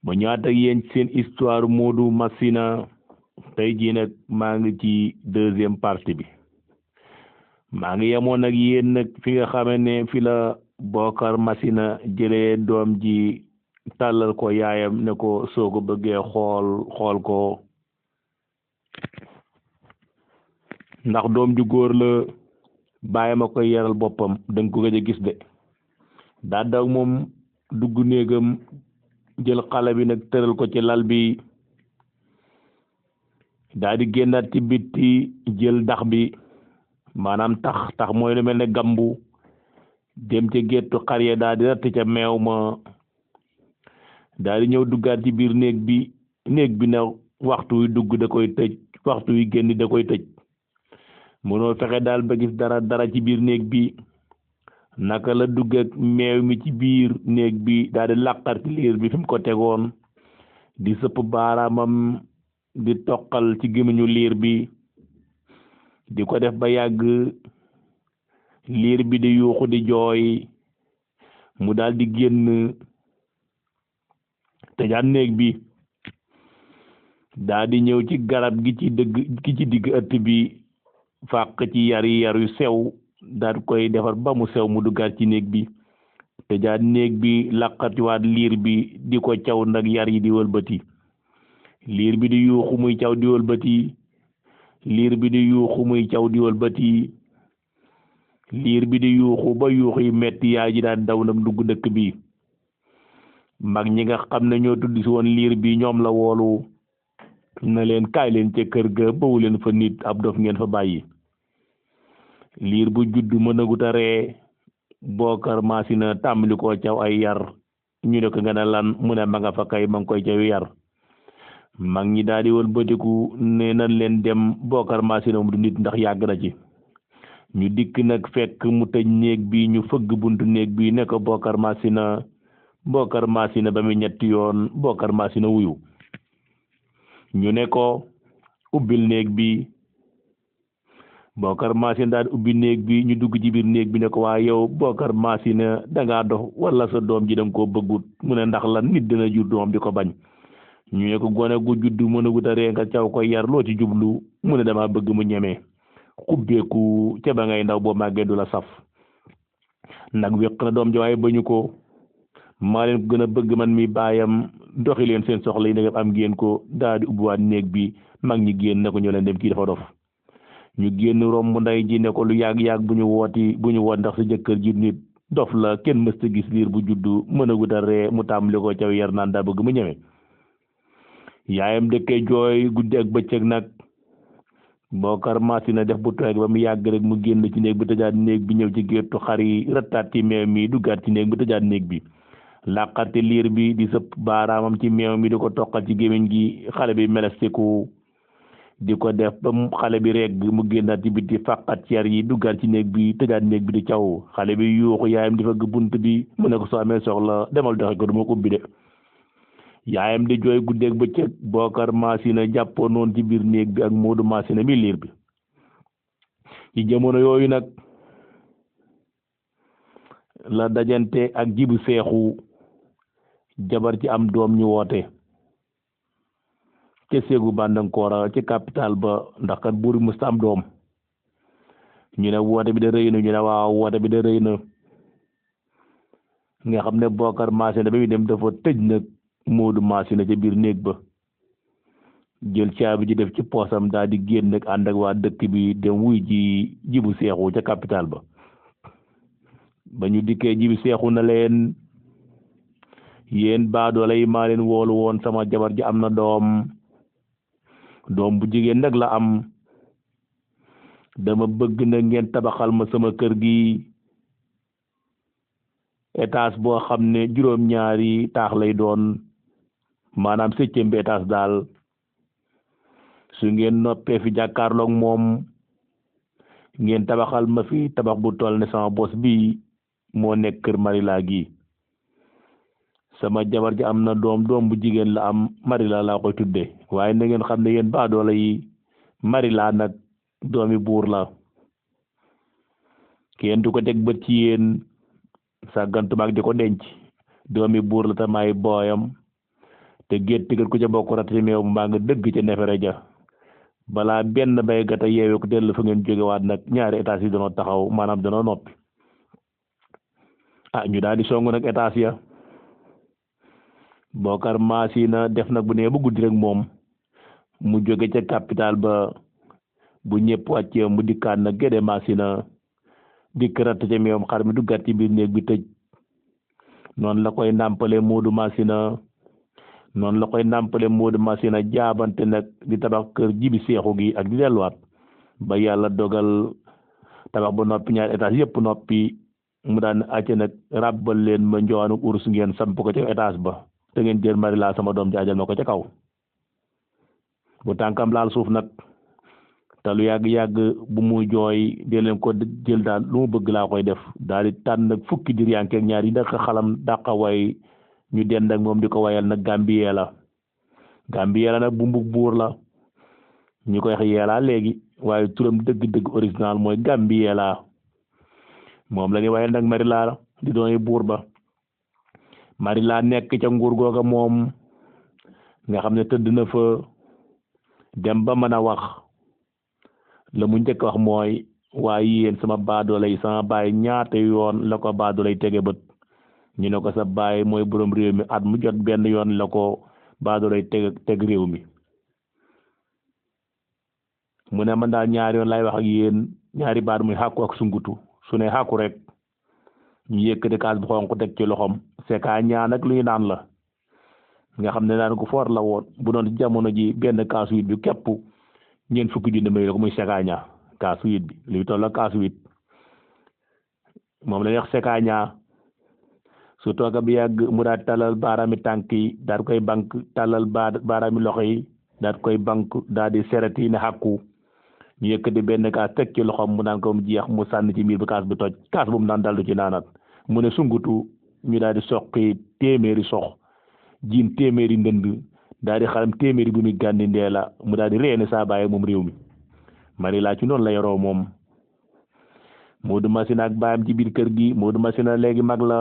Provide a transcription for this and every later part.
ba ñaata yéen seen histoire Modou Massina tey jii nag maa ngi ci deuxième partie bi maa ngi yemoon ak yéen nag fi nga xamee ne fi la Bocar Massina jëlee doom ji tàllal ko yaayam ne ko soo ko bëggee xool ko ndax doom ju góor la bàyyi ma koy yaral boppam danga ko gëj a gis de daa daw moom dugg néegam jël xale bi nag tëral ko ci lal bi daa di génnaat ci bitti jël dax bi maanaam tax mooy lu mel ne gambu dem ca géttu xar ya daa di ratt ca meew ma daa di ñëw duggaat ci biir néeg bi na waxtu wi dugg da koy tëj waxtu wi génn da koy tëj mënoo fexe daal ba gis dara ci biir néeg bi naka la dugg ak meew mi ci biir néeg bi daal di làqar ci liir bi fi mu ko tegoon di sëpp baaraamam di toqal ci gémmiñu liir bi di ko def ba yàgg liir bi di yuuxu di jooy mu daal di génn tëjaat néeg bi daal di ñëw ci garab gi ci digg ëtt bi fàq ci yar yu sew daal koy defar ba mu sew mu duggaat ci néeg bi tëjaat néeg bi làqatiwaat liir bi di ko caw nag yar yi di wëlbati liir bi di yuuxu muy caw di wëlbati liir bi di yuuxu muy caw di wëlbati liir bi di yuuxu ba yuuxu yi metti yaay ji daan daw nag dugg dëkk bi mag ñi nga xam ne ñoo tudd si woon liir bi ñoom la woolu na leen kaay leen ca kër ga bawu leen fa nit ab dof ngeen fa bàyyi liir bu judd mënagut a ree Bocar Massina tàmbali koo caw ay yar ñu ne ko nga ne lan mu ne ma nga fa kay ma ngi koy caw yar mag ñi daal di woon bëtiku ne nan leen dem Bocar Massina mu du nit ndax yàgg na ci ñu dikk nag fekk mu tëj néeg bi ñu fëgg buntu néeg bi ne ko Bocar Massina ba mu ñetti yoon Bocar Massina wuyu ñu ne ko ubbil néeg bi Bocar Massina daal ubbi néeg bi ñu dugg ci biir néeg bi ne ko waa yow Bocar Massina dangaa dox wala sa doom ji danga koo bëggut mu ne ndax lan nit dina jur doom di ko bañ ñu ne ko gone gu judd mën a gut a ree nga caw koy yar loo ci jublu mu ne dama bëgg mu ñeme xubbeeku ca ba ngay ndaw boo màggee du la saf nag wéq na doom ji waaye bañu ko maa leen ko gën a bëgg man mi baayam doxi leen seen soxla yi ndegam am ngeen ko daal di ubbiwaat néeg bi mag ñi génn ne ko ñoo leen dem kii dafa dof ñu génn romb nday ji ne ko lu yàgg-yàgg bu ñu woot ndax sa jëkkër ji nit dof la kenn mësta gis liir bu juddu mën a gut a ree mu tàmbali ko caw yar naan daa bëgg mu ñeme yaayam dëkkee jooy guddi ak bëccëg nag Bocar Massina def bu tooy ba mu yàgg rek mu génn ci néeg bi tëjaat néeg bi ñëw ci géttu xar yi rëttaat ci meew mi duggaat ci néeg bi tëjaat néeg bi làqati liir bi di sëpp baaraamam ci meew mi di ko toqal ci gémmiñ gi xale bi melestiku di ko def ba xale bi regg mu génnaat ci biti fàqat ci yar yi duggaat ci néeg bi tëjaat néeg bi di caw xale bi yuuxu yaayam di fëgg bunt bi mu ne ko soo amee soxla demal doxe ko du ma ko ubbi de yaayam di jooy guddeeg bëccëg Bocar Massina jàppoo noonu ci biir néeg bi ak Modou Massina mi liir bi ci jamono yooyu nag la dajante ak Jibu Seexu jabar ci am doom ñu woote ca Séegu Bandankoora ci capital ba ndax kat buur bi musta am doom ñu ne woote bi da rëy na ñu ne waaw woote bi da rëy na nga xam ne Bocar Massina ba muy dem dafa tëj nag Modou Massina ca biir néeg ba jël caabi ji def ci poosam daal di génn nag ànd ak waa dëkk bi dem wuy ji Jibu Seexu ca capital ba ñu dikkee Jibu Seexu na leen yéen baadoolo yi maa leen woolu woon sama jabar ji am na doom bu jigéen nag la am dama bëgg na ngeen tabaxal ma sama kër gi étage boo xam ne juróom-ñaari taax lay doon maanaam septième bi étage daal su ngeen noppee fi jàkkaarloog moom ngeen tabaxal ma fi tabax bu toll ne sama bos bi moo nekk kër Marila gi sama jabar ji am na doom bu jigéen la am Marila laa koy tudde waaye na ngeen xam ne yéen baadoola yi Marila nag doomi buur la kenn du ko teg bët ci yéen sàggantumaak di ko denc doomi buur la tamaay booyam te gétt gat ku ca bokk rat ci meew mbaa nga dëgg ca nefere ja balaa benn baykat a yeewee ko dellu fa ngeen jógewaat nag ñaari étage yi danoo taxaw maanaam danoo noppi ñu daal di song nag étage ya Bokar Masina def nag bu nee ba guddi rek moom mu jóge ca capital ba bu ñëpp wàccee mu dikkaat nag Gédé Masina dikk ratt ca meewam xar mi duggaat ci biir néeg bi tëj noonu la koy nàmpale Moodu Masina noonu la koy nàmpale Moodu Masina jaabante nag di tabax kër Jibi Seexu gi ak di delluwaat ba yàlla dogal tabax ba noppi ñaari étage yëpp noppi mu daan acca nag ràbbal leen ma njowaanu urus ngeen samp ko ca étage ba te ngeen jël mari laa sama doom jaajal ma ko ca kaw bu tànkam laal suuf nag te lu yàgg-yàgg bu muy jooy dee leen ko jël daal lu mu bëgg laa koy def daal di tànn nag fukki dir yankeeg ñaar yi nag xalam dàqa way ñu dend ak moom di ko wayal nag Gambie la nag bu mbug buur la ñu koy wax yeelaa léegi waaye turam dëgg-dëgg original mooy Gambie la moom la ñuy wayal nag Marila di doon buur ba Marila nekk ca nguur googa moom nga xam ne tëdd na fa dem ba mën a wax la mu njëkk wax mooy waaye yéen sama baadoolo yi sama baay ñaata yoon la ko baadoolo yi tege bët ñu ne ko sa baay mooy borom réew mi at mu jot benn yoon la ko baadoolo yi teg réew mi mu ne man daal ñaari yoon lay wax ak yéen ñaari baat muy xàkku ak sungutu su ne xàkku rek ñu yëkkati kaas bu xonq teg ci loxom seka ñaan ak lu ñu naan la nga xam ne naan ko foor la woon bu doon jamono ji benn kaas wit bi képp ñeent fukki junni may la ko muy sekaña kaas wit bi luy toll kaas wit moom la ñuy wax sekaña su tooga bi yàgg mu daal tàllal baaraami tànk yi daal koy bank tàllal baaraami loxo yi daal koy bank daal di sereti ne xàkku ñu yëkkati benn kaas teg ci loxom mu naan ko mu jeex mu sànni ci miir bi kaas bi toj kaas bu mu naan daldu ci naanat mu ne sungutu ñu daal di soqi téeméeri sox jiin téeméeri ndënd daal di xaram téeméeri bu muy gànni ndee la mu daal di reeni saa bàyyi moom réew mi mari laa ci noonu la yoroo moom Moodu Masina ak baayam ci biir kër gi Moodu Masina léegi mag la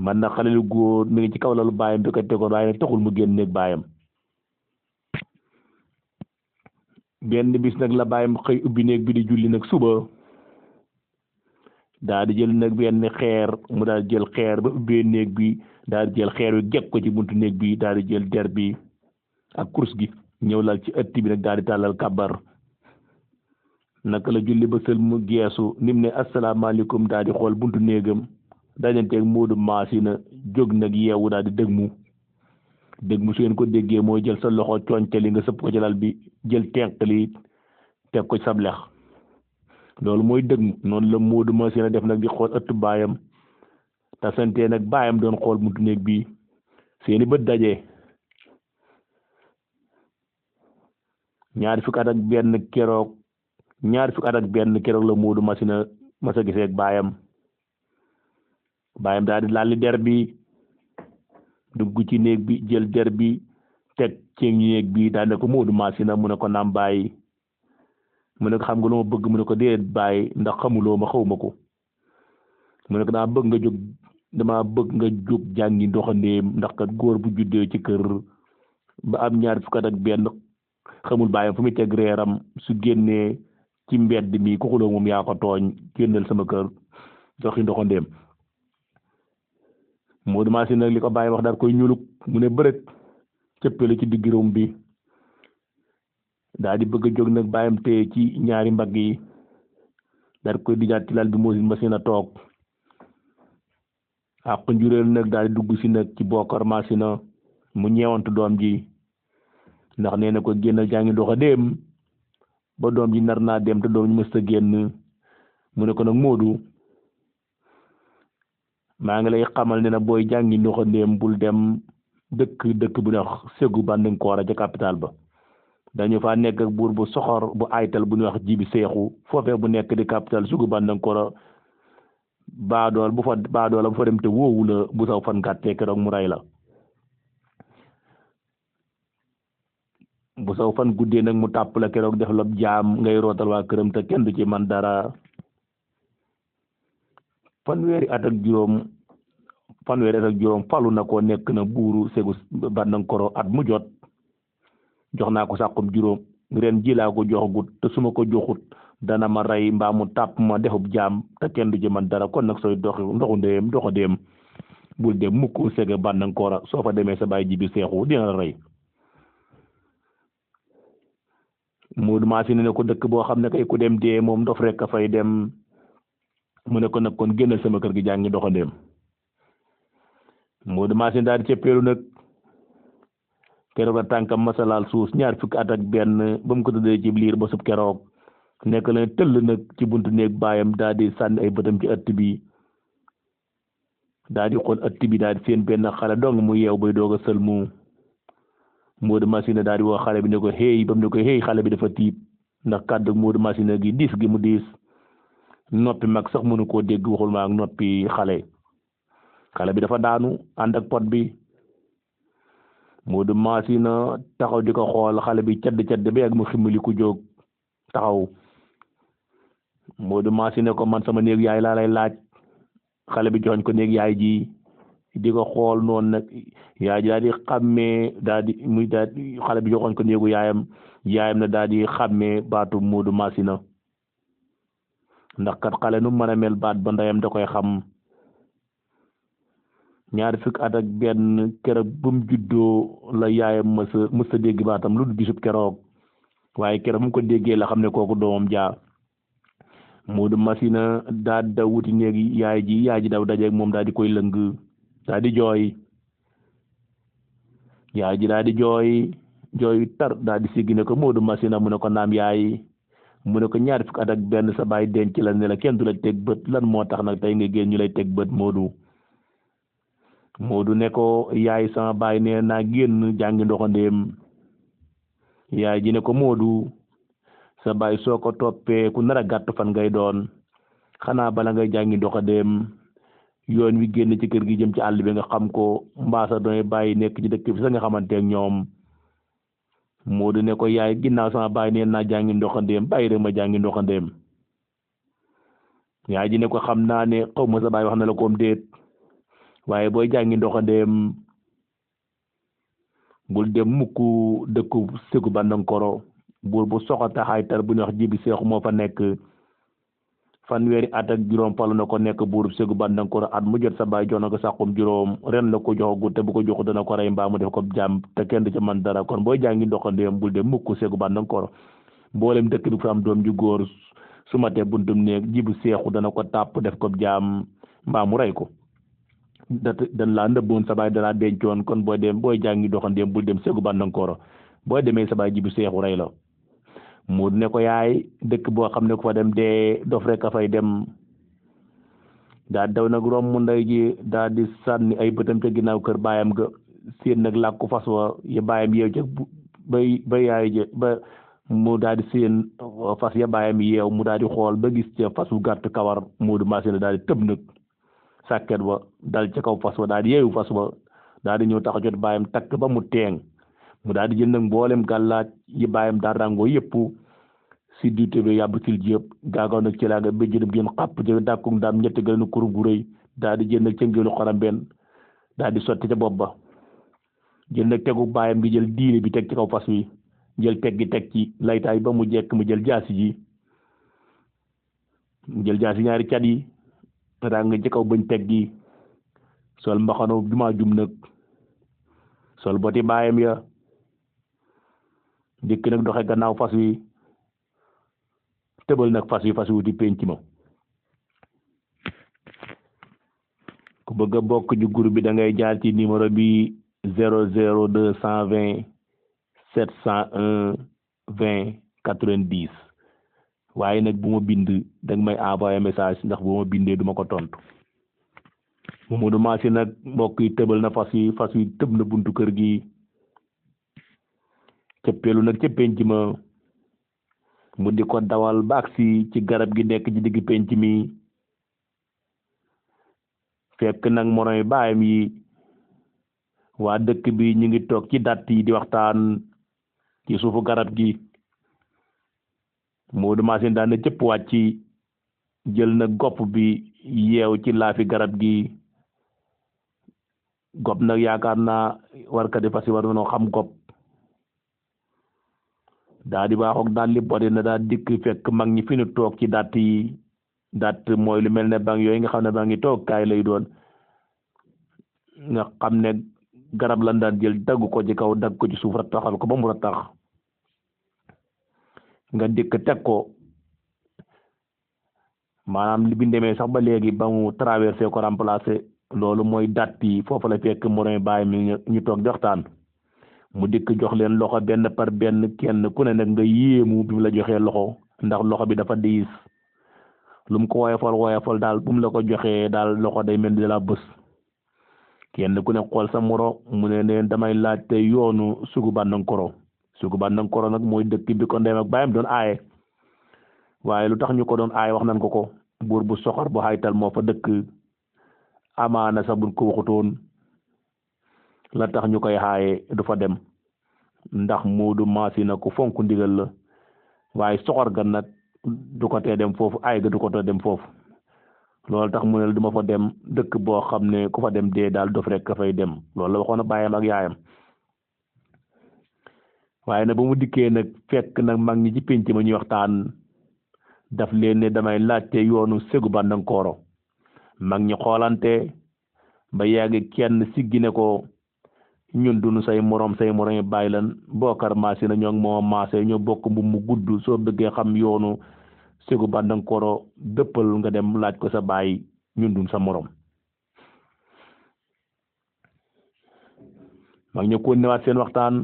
man na xale lu góor mi ngi ci kaw lalu baayam bi ko tegoon waaye nag taxul mu génn néeg baayam benn bis nag la baayam xëy ubbi néeg bi di julli nag suba daal di jël nag benn xeer mu daal di jël xeer ba ubbee néeg bi daal di jël xeer wi jekk ko ci buntu néeg bi daal di jël der bi ak kurus gi ñëw lal ci ëtt bi nag daal di tàllal kabar naka la julli ba sël mu geesu nim ne asalaamaaleykum daal di xool buntu néegam dajanteeg Moodu Masina jóg nag yeewu daal di dëgmu su ngeen ko déggee mooy jël sa loxo coñcali nga sëpp ko ci lal bi jël tenq li teg ko ci sab lex loolu mooy dëgmu noonu la Moodu Masina def nag di xool ëttu baayam te sante nag baayam doon xool buntu néeg bi seeni bët daje ñaari fukki at ak benn keroog la Moodu Masina masa gisee ak baayam daal di lalli der bi dugg ci néeg bi jël der bi teg ci néeg bi daal ne ko Moodu Masina mu ne ko naam bàyyi mu ne ko xam nga lu ma bëgg mu ne ko déet bàyyi ndax xamuloo ma xaw ma ko mu ne ko dama bëgg nga jóg jàngi ndoxandéem ndax kat góor bu juddee ci kër ba am ñaar fukk ak benn xamul bàyyam fu muy teg reeram su génnee ci mbedd mi ku xuloo moom yaa ko tooñ génnal sama kër doxi ndoxandéem Moodu Masina nag li ko bàyyi wax daal koy ñuluk mu ne bërëg cëppale ci digg réew bi daal di bëgg a jóg nag bàyyam téye ci ñaari mbagg yi daal koy dijaat ci lal bi Moodu Masina toog àq njuréel nag daal di dugg si nag ci Bokar Masina mu ñeewantu doom ji ndax nee na ko génnal jàngi doxa dem ba doom ji nar naa dem te doom ji mësta génn mu ne ko nag Moodu maa ngi lay xamal ne na booy jàngi ndoxa ndéem bul dem dëkk bu ne wax Ségu Bandinkoora ca capital ba dañu fa nekk ak buur bu soxor bu aytal bu ñuy wax Jibi Seexu foofee bu nekk di capital Ségu Bandinkoora baadoola bu fa dem te wóowu la bu saw fan gàttee keroog mu rey la bu saw fan guddee nag mu tàpp la keroog def la jaam ngay rootal waa këram te kenn du ci man dara fanweeri at ak juróom fanweeri at ak juróom falu na ko nekk na buuru Ségu Bandankoro at mu jot jox naa ko sàqum juróom ren ji laa ko joxagut te su ma ko joxut dana ma rey mbaa mu tàpp ma defub jaam te kenn du ci man dara kon nag sooy ndoxu ndeyam doxa dem bul dem mukk Ségu Bandankoro soo fa demee sa baay ji bi seexu dina la rey. Moodu Masina ne ko dëkk boo xam ne kay ku dem dee moom ndof rek a fay dem mu ne ko nag kon génnal sama kër gi jàngi doxandéem. Moodu Masina daal di cëppeelu nag keroog la tànkam masalaal suus 21 ba mu ko tëddee ci liir ba sub keroog nekk la tëll nag ci buntu néeg baayam daal di sànni ay bëtam ci ëtt bi daal di xool ëtt bi daal di seen benn xale dong mu yeew bay doog a sëlmu. Moodu Masina daal di woo xale bi ne ko xéey ba mu ne ko xéey xale bi dafa tiit ndax kàddu Moodu Masina gi diis gi mu diis noppi mag sax mënu koo dégg waxul ma ak noppi xale bi dafa daanu ànd ak pot bi. Moodu Masina taxaw di ko xool xale bi cadd ba yàgg mu ximmali ku jóg taxaw. Moodu Masina ko man sama néeg yaay laa lay laaj xale bi joxoñ ko néeg yaay ji di ko xool noonu nag yaay ji daal di xàmmee xale bi joxoñ ko néegu yaayam na daal di xàmmee baatu Moodu Masina ndax kat xale nu mën a mel baat ba ndeyam da koy xam. 21 keroog bu mu juddoo la yaayam mësa dégg baatam lu gisub keroog waaye keroog mu ko déggee la xam ne kooku doomam jaa. Moodu Masina daa daw wuti néeg yaay ji daw dajeeg moom daal di koy lëng daal di jooy yaay ji daal di jooy tar daal di siggi ne ko Moodu Masina mu ne ko naam yaay mu ne ko 21 sa baay denc la ne la kenn du la teg bët lan moo tax nag tey nga génn ñu lay teg bët Moodu ne ko yaay sama baay nee naa génn jàngi ndoxandéem. yaay ji ne ko Moodu sa baay soo ko toppee ku nar a gàtt fan ngay doon xanaa bala ngay jàngi ndoxandéem yoon wi génn ci kër gi jëm ci àll bi nga xam ko mbaasa doy bàyyi nekk ci dëkk bi sax nga xamante ak ñoom. Moodu ne ko yaay ginnaaw sama baay nee naa jàngi ndoxandéem bàyyi rek ma jàngi ndoxandéem. yaay ji ne ko xam naa ne xaw ma sa baay wax na la koom déet waaye booy jàngi ndoxandéem bul dem mukk dëkku Ségu Bandankoro buur bu soxota xaytar bu ñuy wax Jibi Seexu moo fa nekk fanweeri at ak juróom falu na ko nekk buurub Ségu Bandankoro at mu jot sa baay jox na ko sàqum juróom ren la ko joxagut te bu ko joxu dana ko rey mbaa mu def ko jàmm te kenn du ci man dara kon booy jàngi ndoxandéem bul dem mukk Ségu Bandankoro mboolem dëkk bi fa am doom ju góor su ma tee buntum néeg Jibi Seexu dana ko tàpp def ko jàmm mbaa mu rey ko. dan laa ndëbboon sa baay danaa dencoon kon booy jàngi doxandéem bul dem Ségu Bandankoro boo demee sa baay Jibi Seexu rey la. Moodu ne ko yaay dëkk boo xam ne ko fa dem dee dof rek a fay dem daa daw nag romb ndey ji daal di sànni ay bëtam ca ginnaaw kër baayam ga seen nag làkku fas wa ya baayam yeew ca ba yaay ja ba mu daal di seen fas ya baayam yeew mu daal di xool ba gis ca fas wu gàtt kawar Moodu Masina daal di tëb nag sàkket ba dal ca kaw fas wa daal di yeewu fas wa daal di ñëw tax jot baayam takk ba mu teeng mu daal di jël nag mboolem gàllaaj yi baayam daal ràngoo yëpp si duute bi yàbb sil ji yëpp gaagaw nag ci laaga ba jënam gën xàpp jë dàkku daam ñetti gën a kurub gu rëy daal di jël nag ca ngéelu xoram benn daal di sotti ca bopp ba jël nag tegu baayam gi jël diine bi teg ci kaw fas wi jël teg gi teg ci laytaay ba mu jekk mu jël jaasi ji ñaari cat yi ràng ci kaw bañ teg gi sol mbaxano jumaa jum nag sol boti baayam ya dikk nag doxe gannaaw fas wi tëbal nag fas wi wuti penc ma. ku bëgg a bokk ci groupe bi da ngay jaar ci numéro bi 00220 701 20 90 waaye nag bu ma bind danga may envoyé message ndax bu ma bindee duma ko tontu. Moodu Masina nag mbokk yi tëbal na fas wi tëb na buntu kër gi cëppeelu nag ca penc ma mu di ko dawal ba agsi ci garab gi nekk ci digg penc mi fekk nag moroy baayam yi waa dëkk bi ñu ngi toog ci datt yi di waxtaan ci suufu garab gi. Moodu Masina daan na cëpp wàcc jël na gopp bi yeew ci laafi garab gi gob nag yaakaar naa warkat yi fas yi war nañoo xam gob daa di baaxoog daal li bari na daa dikk fekk mag ñi fi ñu toog ci datt yi datt mooy lu mel ne bang yooyu nga xam ne bang yi toog kaay lay doon nga xam ne garab lan daan jël dagg ko ci kaw dagg ko ci suuf rattaxal ko ba mu rattax nga dikk teg ko maanaam li bi demee sax ba léegi ba mu traversé ko remplacé loolu mooy datt yi foofu la fekk moroy bàyyi mi ñu toog di waxtaan mu dikk jox leen loxo benn par benn kenn ku ne nag nga yéemu bi mu la joxee loxo ndax loxo bi dafa diis lu mu ko woyofal daal bu mu la ko joxee daal loxo day mel ni la bës kenn ku ne xool sa moro mu ne leen damay laaj te yoonu sugu Bandankoro nag mooy dëkk bi ko ndem ak bàyyam doon aaye waaye lu tax ñu ko doon aaye wax nañ ko buur bu soxor bu xaytal moo fa dëkk amaana sax buñ ko waxutoon la tax ñu koy xaaye du fa dem ndax Moodu Masina ku fonk ndigal la waaye soxor ga nag du ko tee dem foofu ay ga du ko tee dem foofu loolu tax mu ne du ma fa dem dëkk boo xam ne ku fa dem dee daal dof rek ka fay dem loolu la waxoon na baayam ak yaayam waaye nag ba mu dikkee nag fekk nag mag ñi ci pénc ma ñuy waxtaan daf leen ne damay laajte yoonu Ségu Bandankoro mag ñi xoolante ba yàgg kenn siggi ne ko ñun duñu say morom yi bàyyi lan Bokar Masina ñoo ngi moo maase ñoo bokk mbubb mu gudd soo bëggee xam yoonu Ségu Bandankoro dëppal nga dem laaj ko sa baay ñun duñ sa morom mag ñi ko newaat seen waxtaan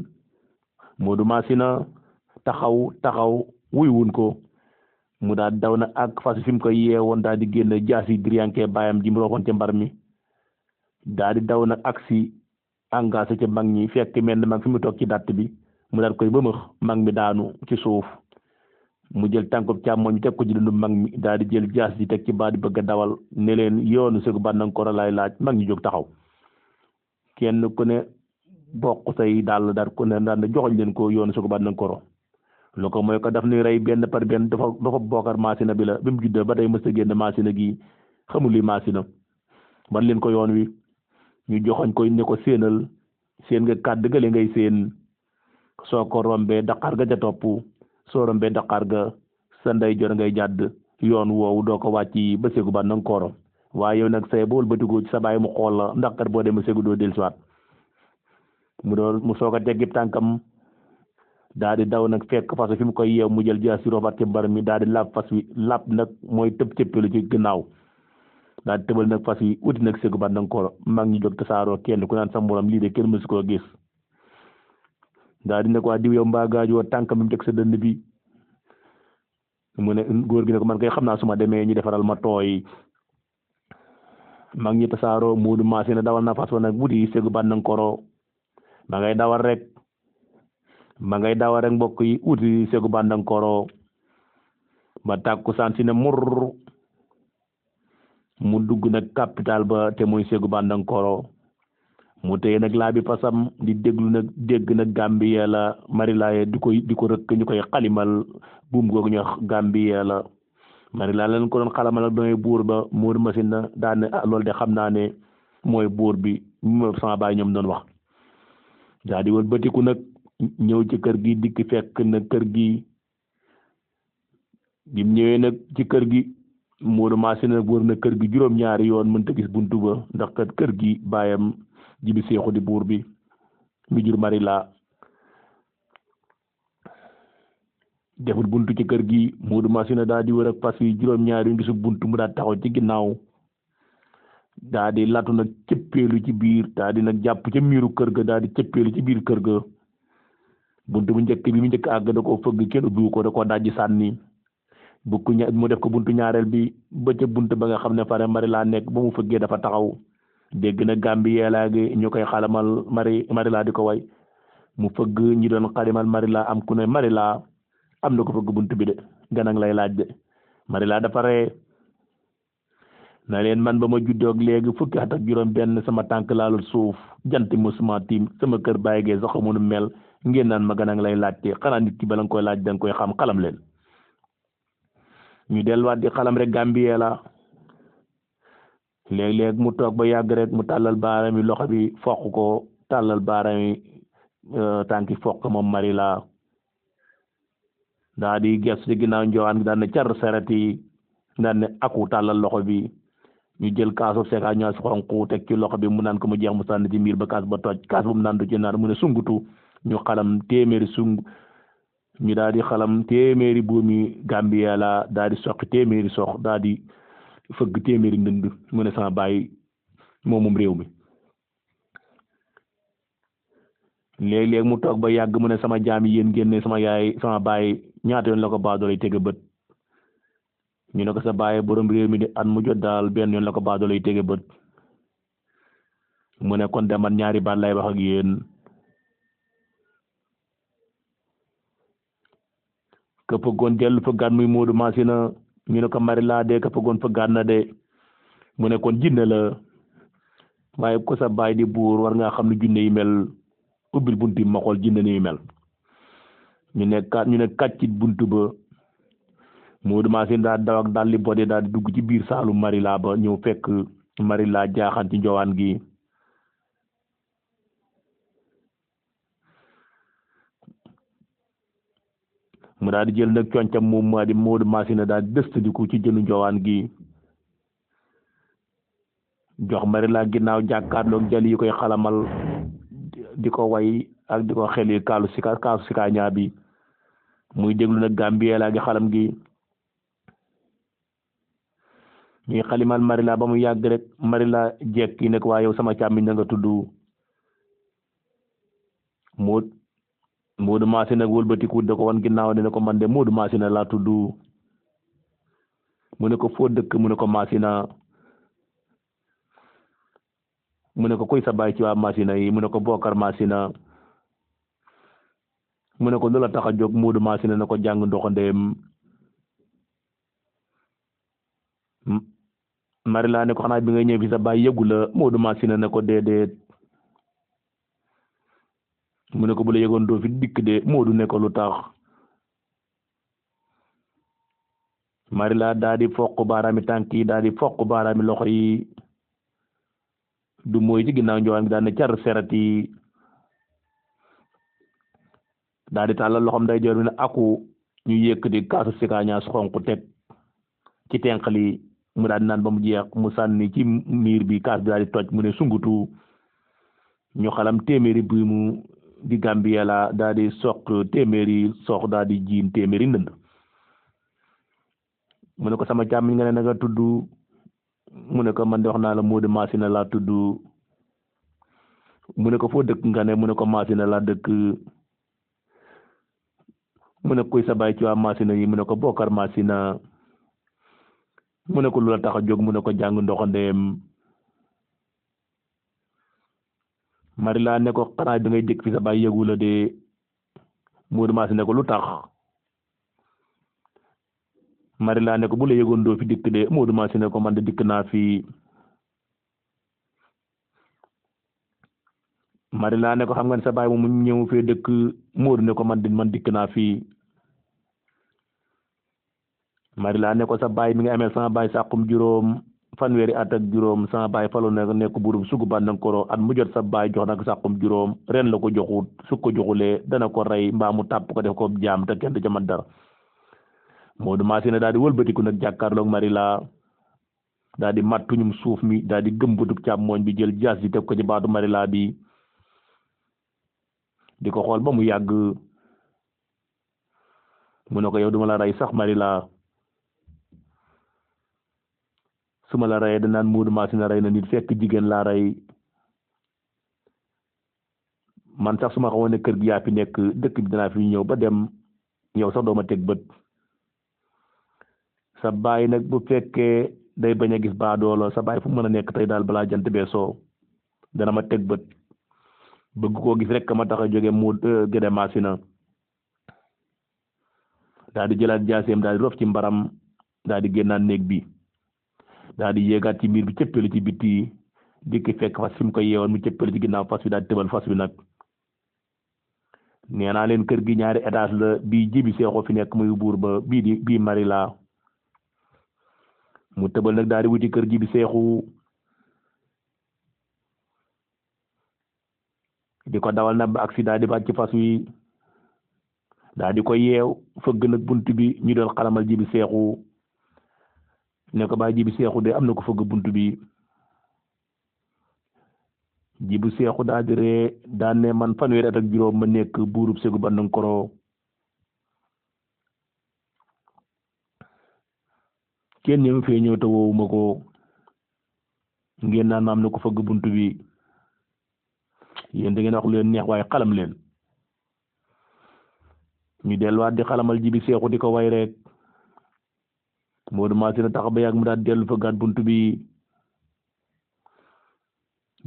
Moodu Masina taxaw wuy wun ko mu daal daw na ak fas fi mu ko yeewoon daal di génn jaasi diriyanke baayam ji mu roxoon ca mbar mi daal di daw nag ak si engagé ca mag ñi fekk mel ne mag fi mu toog ci datt bi mu daal koy bëmëx mag mi daanu ci suuf mu jël tànkub càmmoñ bi teg ko ci dundu mag mi daal di jël jaas ji teg ci baa di bëgg a dawal ne leen yoonu Ségu Bandankoro lay laaj mag ñi jóg taxaw kenn ku ne bokk say daal daal ku ne daal joxoñ leen ko yoonu Ségu Bandankoro lu ko mooy ko daf ni rey benn par benn dafa Bokar Masina bi la bi mu juddoo ba day mës a génn Masina gi xamul li Masina ban leen ko yoon wi ñu joxoñ ko ne ko séenal seen nga kàdd gale ngay seen soo ko rombee daqaar ga ca topp soo rombee daqaar ga sa ndeyjoor ngay jàdd yoon woowu doo ko wàcc ba Ségu Bandankoro waaye yow nag say bool batigoo ci sa bàyyi mu xool la ndax kat boo demee Ségu doo dellusiwaat mu soog a teggib tànkam daal di daw nag fekk fas fi mu koy yeew mu jël jaasi rofaat ci mbar mi daal di laab fas wi laab nag mooy tëb cëppalu ci gannaaw daal di tëbal nag fas wi uti nag Ségu Bandankoro mag ñi jóg tasaaroo kenn ku naan sa morom lii de kenn mësu koo gis daal di ne ko waa diw yow mbaa gaajoo tànkam bi mu teg sa dënd bi mu ne góor gi ne ko man kay xam naa su ma demee ñu defaral ma tooy mag ñi tasaaroo Moodu Masina dawal na fas wa nag wuti Ségu Bandankoro ma ngay dawal rek mbokk yi uti Ségu Bandankoro ba tàkkusaan si ne mur mu dugg nag capital ba te muy Ségu Bandankoro mu téye nag laa bi pasam di dégg nag Gambie la Marilaye di ko rëkk ñu koy xalimal buum googu ñu wax Gambie la Marilaye leen ko doon xalamal ak doy buur ba Moodu Masina daan ne loolu de xam naa ne mooy buur bi mu sama baay ñoom doon wax daa di wëlbatiku nag ñëw ci kër gi dikk fekk na kër gi bim ñëwee nag ci kër gi Moodu Masina nag wër na kër gi juróom-ñaari yoon mënta gis buntu ba ndax kat kër gi baayam Jibi Seexu di buur bi mi jur Marila defut buntu ci kër gi Moodu Masina daal di wër ak fas yi juróom-ñaari yoon gisu buntu mu daal taxaw ci ginnaaw daal di latu nag cëppeelu ci biir daal di nag jàpp ca miiru kër ga daal di cëppeelu ci biir kër ga buntu bu njëkk bi mu njëkk àgg da koo fëgg kenn ubbiwu ko da koo dajji sànni mu def ko buntu ñaareel bi ba ca buntu ba nga xam ne fare Marila nekk ba mu fëggee dafa taxaw dégg na Gambie laa gi ñu koy xalamal Marila di ko way mu fëgg ñi doon xalimal Marila am ku ne Marila am na ko fëgg buntu bi de ganang lay laaj de Marila dafa ree na leen man ba ma juddoog léegi fukki at ak juróom benn sama tànk laalul suuf jant musuma tiim sama kër bàyyi gee sax xamunu mel ngeen naan ma ganang lay laajte xanaa nit ki bala nga koy laaj da nga koy xam xalam leen ñu delluwaat di xalam rek Gambie la léeg-léeg mu toog ba yàgg rek mu tàllal baaraam yi loxo bi foq ko tàllal baaraam yi tànki foq moom Marila daa di gestu ci ginnaaw njowaan gi daan ne car seret yi daan ne aku tàllal loxo bi ñu jël kaasu seka ñaas xonq teg ci loxo bi mu naan ko mu jeex mu sànni ci miir ba kaas ba toj kaas bu mu naan du ci naan mu ne sungutu ñu xalam téeméeri ñu daal di xalam téeméeri buumi Gambia la daal di soqi téeméeri sox daal di fëgg téeméeri ndënd mu ne sama baay moomum réew mi léeg-léeg mu toog ba yàgg mu ne sama jaam yi yéen génne sama yaay sama baay ñaata yoon la ko baadoolay tege bët ñu ne ko sa baay borom réew mi di at mu jot daal benn yoon la ko baadoolay tege bët mu ne kon de man ñaari baat lay wax ak yéen ka fëggoon dellu fëggaat muy Moodu Masina ñu ne ko Marila de ka fëggoon fëggaat na de mu ne kon jinne la waaye ko sa baay di buur war ngaa xam ne jinne yi mel ubbil buntu ma xool jinne ni mel ñu ne kàccit buntu ba Moodu Masina daal daw ak daal li bodde daal di dugg ci biir saalu Marila ba ñëw fekk Marila jaaxaan ci njowaan gi mu daal di jël nag concam moom maa di Moodu Masina daal di dëstandiku ci jënu njowaan gi jox Marila ginnaaw jàkkaarloog jali yi koy xalamal di ko way ak di ko xeli kaasu sika ñaa bi muy déglu nag Gambie laa gi xalam gi ñuy xalimal Marila ba mu yàgg rek Marila jekki nag waa yow sama càmmiñ na nga tudd Moodu Masina nag wëlbatiku da ko wan ginnaaw ne ko man de Moodu Masina laa tudd mu ne ko foo dëkk mu ne ko Masina mu ne ko kuy sa baay ci waa Masina yi mu ne ko Bokar Masina mu ne ko lu la tax a jóg Moodu Masina ne ko jàng ndoxandeem Marila ne ko xanaa bi nga ñëw fi sa baay yëgu la Moodu Masina ne ko déedéet mu ne ko bu la yëgoon doo fi dikk de Moodu ne ko lu tax Marila daa di foq baaraami tànk yi daa di foq baaraami loxo yi du mooy ci ginnaaw njowaan gi daal ne car seret yi daal di tàllal loxom day joor bi ne aku ñu yëkkati kaasu sikaañaas xonq teg ci tenqali mu daal di naan ba mu jeex mu sànni ci miir bi kaas bi daal di toj mu ne sungutu ñu xalam téeméeri bi mu di Gambia la daal di soq téeméeri sox daal di jiin téeméeri ndënd mu ne ko sama càmmiñ nga ne na nga tudd mu ne ko man de wax naa la Moodu Masina laa tudd mu ne ko foo dëkk nga ne mu ne ko Masina laa dëkk mu ne kuy sa baay ci waa Masina yi mu ne ko Bokar Masina mu ne ko lu la tax a jóg mu ne ko jàng ndoxandeem Marila ne ko xanaa bi ngay jëkk fi sa baay yëgu la de Moodu Masina ne ko lu tax Marila ne ko bu la yëgoon doo fi dikk de Moodu Masina ne ko man de dikk naa fi Marila ne ko xam nga ne sa baay moom mu ñëw fee dëkk Moodu ne ko man dikk naa fi Marila ne ko sa baay mi nga amee sama baay sàqum juróom fanweeri at ak juróom sama baay falu nekk buurum sugu Bandankoro at mu jot sa baay jox nag sàqum juróom ren la ko joxut su ko joxulee dana ko rey mbaa mu tàpp ko def ko jaam te kenn du ca mën dara Moodu Masina daal di wëlbatiku nag jàkkaarloog Marila daal di mattuñum suuf mi daal di gëmbutug càmmooñ bi jël jaas di teg ko ci baatu Marila bi di ko xool ba mu yàgg mu ne ko yow duma la rey sax Marila su ma la reyee danaan Moodu Masina rey na nit fekk jigéen laa rey man sax su ma xamoon ne kër gi yaa fi nekk dëkk bi danaa fi ñëw ba dem yow sax dooma teg bët sa baay nag bu fekkee day bañ a gis baadoolo sa baay fu mën a nekk tey daal balaa jant bee soo dana ma teg bët bëgg koo gis rek ma tax a jóge mu Gédé Masina daal di jëlaat jaaseem daal di rof ci mbaram daal di génnaat néeg bi daal di yéegaat ci miir bi cëppali ci bitti dikki fekk fas fi mu ko yeewoon mu cëppali ci ginnaaw fas bi daal di tëbal fas bi nag nee naa leen kër gi ñaari étage la bii Jibi Seexu fi nekk muy buur ba bii Marila mu tëbal nag daal di wuti kër Jibi Seexu di ko dawal na ba accident di wàcc fas wi daa di ko yeew fëgg nag bunt bi ñu doon xalamal Jibi Seexu ne ko Baay Jibi Seexu de am na ko fëgg bunt bi Jibi Seexu daa di ree daan ne man fanweeri at ak juróom ma nekk buurub Ségu Bandankoro kenn ñëw fee ñëw te woowuma ko ngeen naan ma am na ko fëgg bunt bi yéen da ngeen wax lu leen neex waaye xalam leen ñu delluwaat di xalamal Jibi Seexu di ko way rek Moodu Masina tax ba yàgg mu daal dellu fëggaat bunt bi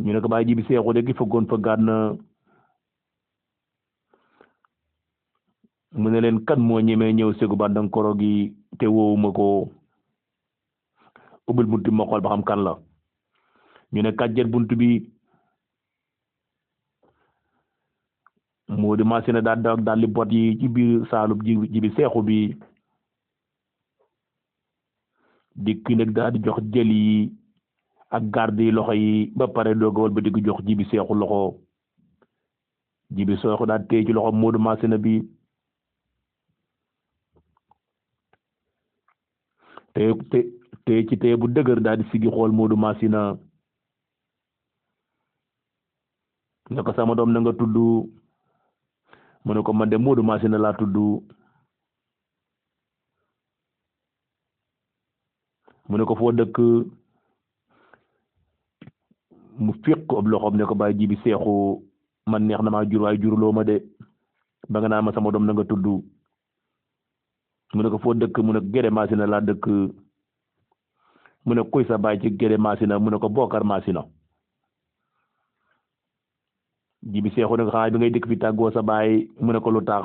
ñu ne ko Baay Jibi Seexu de ki fëggoon fëggaat na mu ne leen kan moo ñemee ñëw Ségu Bandankoro gi te woowuma ko ubbil bunt bi ma xool ba xam kan la ñu ne kàjjet bunt bi Moodu Masina daal li bot yi ci biir saalub Jibi Seexu bi dikk nag daal di jox jël yi ak garde yi loxo yi ba pare doogawal ba di jox Jibi Seexu loxo Jibi Seexu daal téye ci loxo Moodu Masina bi te ci téye bu dëgër daal di sigi xool Moodu Masina ne ko sama doom na nga tudd mu ne ko man de Moodu Masina laa tudd mu ne ko foo dëkk mu fiq ab loxoom ne ko Baay Jibi Seexu man neex na maa jur waaye juruloo ma de ba nga naa ma sama doom na nga tudd mu ne ko foo dëkk mu ne ko Gédé Masina laa dëkk mu ne kuy sa baay ci Gédé Masina mu ne ko Bokar Masina Jibi Seexu ne ko xanaa bi ngay dëkk fi tàggoo sa baay mu ne ko lu tax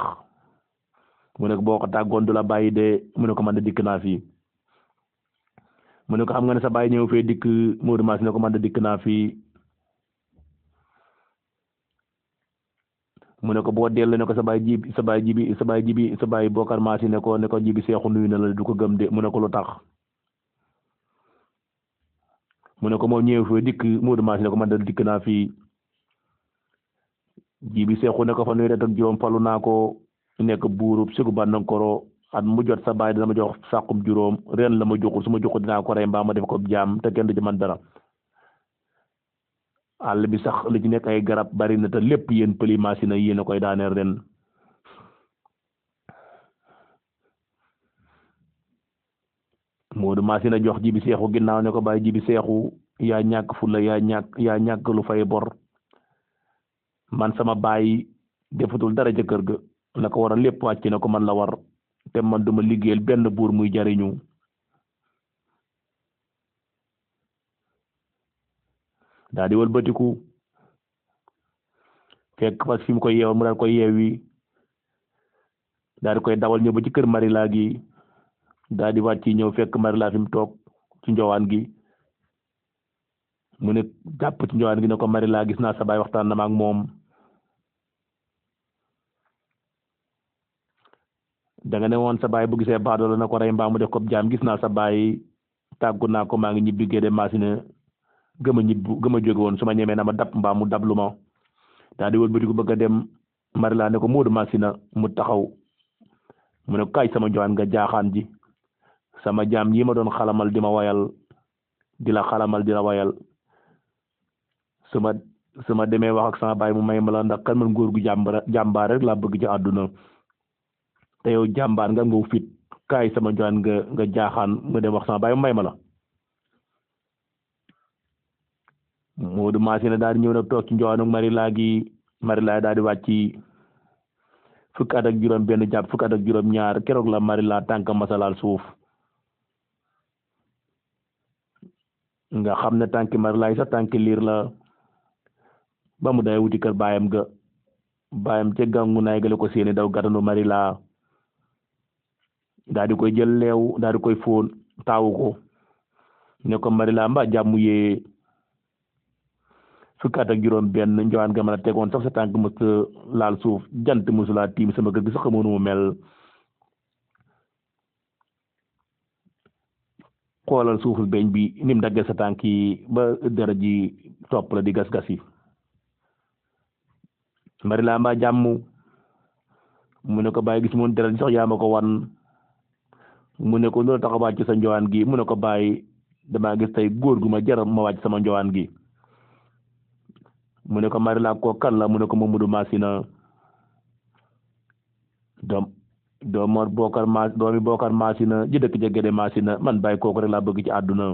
mu ne ko boo ko tàggoon du la bàyyi de mu ne ko man de dikk naa fi mu ne ko xam nga ne sa baay ñëw fee dikk Moodu Masina ko man de dikk naa fi mu ne ko boo dellu ne ko sa baay Bokar Masina ne ko Jibi Seexu nuyu na la du ko gëm de mu ne ko lu tax mu ne ko moom ñëw fee dikk Moodu Masina ko man de dikk naa fi Jibi Seexu ne ko fanweeri at ak juróom falu naa ko nekk buurub Ségu Bandankoro at mu jot sa baay dina ma jox sàqum juróom ren la ma joxul su ma joxul dinaa ko rey mbaa ma def ko jaam te kenn du ci man dara àll bi sax li ci nekk ay garab bari na te lépp yéen pëli Masina yéen a koy daaneel ren Moodu Masina jox Jibi Seexu ginnaaw ne ko Baay Jibi Seexu yaa ñàkk fulla yaa ñàkk lu fay bor man sama baay defatul dara ca kër ga la ko war a lépp wàcc na ko man la war te man duma liggéeyal benn buur muy jariñu daa di wëlbatiku fekk parce que fi mu koy yeewoon mu daal koy yeewi daal di koy dawal ñëw ba ci kër Marila gi daal di wàcc ñëw fekk Marila fi mu toog ci njowaan gi mu ne jàpp ci njowaan gi ne ko Marila gis naa sa baay waxtaan na ma ak moom da nga ne woon sa baay bu gisee baadoola na ko rey mbaa mu def ko jaam gis naa sa baay tàggu naa ko maa ngi ñibbi Gédé Masina gëm a jóge woon su ma ñemee na ma dab mbaa mu dablu ma daa di wëlbatiku bëgg a dem Marila ne ko Moodu Masina mu taxaw mu ne ko kaay sama njowaan nga jaaxaan ji sama jaam yi ma doon xalamal di ma wayal di la xalamal di la wayal su ma demee wax ak sama baay mu may ma la ndax kan man góor gu jàmbaar rek laa bëgg ci àdduna te yow jàmbaar nga fit kaay sama njowaan nga jaaxaan nga dem wax sama baay mu may ma la Moodu Masina daal di ñëw nag toog ci njowaanu Marila gi Marila daal di wàcc fukki at ak juróom benn jàpp fukki at ak juróom ñaar keroog la Marila tànk masalaal suuf nga xam ne tànki Marila yi sax tànki liir la ba mu day wuti kër baayam ca gàngu naay gale ko seeni daw gàttanu Marila daal di koy jël leew daal di koy fóon taawu ko ne ko Marila mbaa jàmm yee fukki at ak juróom benn njowaan nga mën a tegoon sax sa tànk mës laal suuf jant mësulaa tiim sama kër gi sax xamoon mu mel xoolal suuful beñ bi nim daggee sa tànk yi ba dara ji topp la di gas-gas yi Marila mbaa jàmm mu ne ko bàyyi gis moon deret sax yaa ma ko wan mu ne ko loolu tax a wàcc sa njowaan gi mu ne ko bàyyi damaa gis tey góor gu ma jaram ma wàcc sama njowaan gi mu ne ko Marila ko kan la mu ne ko Mamadou Masina doomi Bokar Masina ji dëkk ja Gédé Masina man bàyyi kooku rek laa bëgg ci àdduna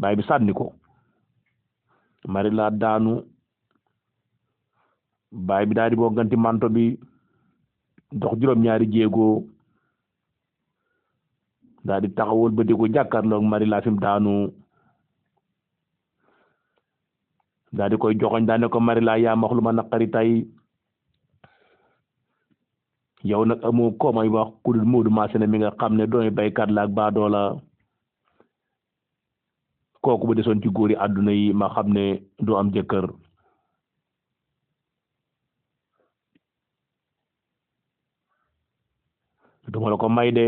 bàyyi bi sànni ko Marila daanu bàyyi bi daal di bogganti manto bi dox juróom-ñaari jéego daal di taxawul ba di ko jàkkaarloog Marila fi mu daanu daal di koy joxoñ daal ne ko Marila yaa ma wax lu ma naqari tey yow nag amoo ko may wax ku dul Modou Masina mi nga xam ne doomi baykat la ak baadoola kooku bu desoon ci góor yi àdduna yi ma xam ne du am jëkkër duma la ko may de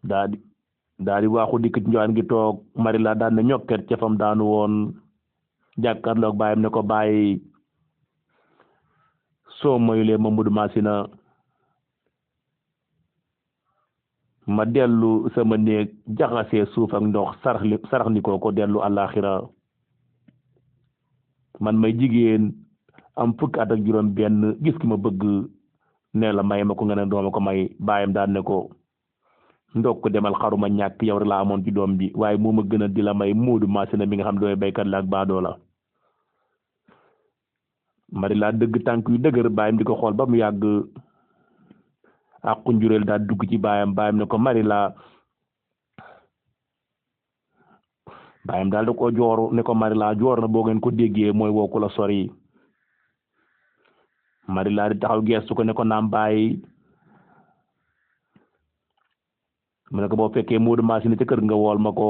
daa di waaxu dikk ci njowaan gi toog Marila daan ne ñokket ca fam daanu woon jàkkaarloog bàyyam ne ko bàyyi soo moyulee Mamadou Masina ma dellu sama néeg jaxasee suuf ak ndox sarax ni ko dellu àllaaxira man may jigéen am fukki at ak juróom benn gis ki ma bëgg ne la may ma ko nga ne dooma ko may bàyyam daan ne ko ndokk demal xaruma ñàkk yow rek laa amoon ci doom bi waaye moo ma gën a di la may Modou Masina mi nga xam dooy baykat la ak baadoo la Marila dëgg tànk yu dëgër bàyyam di ko xool ba mu yàgg ak njureel daal dugg ci bàyyam ne ko Marila bàyyam daal da ko joor ne ko Marila joor na boo ngeen ko déggee mooy woo ku la sori Marila di taxaw geestu ko ne ko naam bàyyi mu ne ko boo fekkee Modou Masina ca kër nga wool ma ko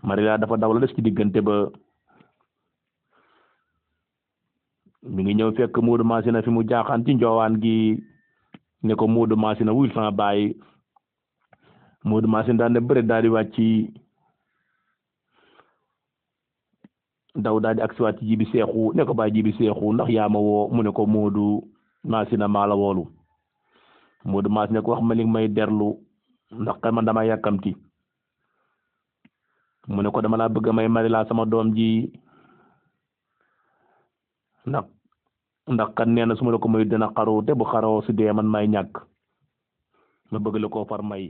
Marila dafa daw la des ci diggante ba mi ngi ñëw fekk Modou Masina fi mu jaaxaan ci njoowaan gi ne ko Modou Masina wuyul sama bàyyi Modou Masina daal ne bëre daal di wàcc daw daal di agsiwaat ci Jibi Seexu ne ko bàyyi Jibi Seexu ndax yaa ma woo mu ne ko Modou Masina maa la woolu Modou Masina ko wax ma li may derlu ndax kan man dama yàkkamti mu ne ko dama laa bëgg may Marila sama doom ji ndax kan nee na su ma la ko may dina xaru te bu xaroo si dee man may ñàkk ma bëgg la koo far may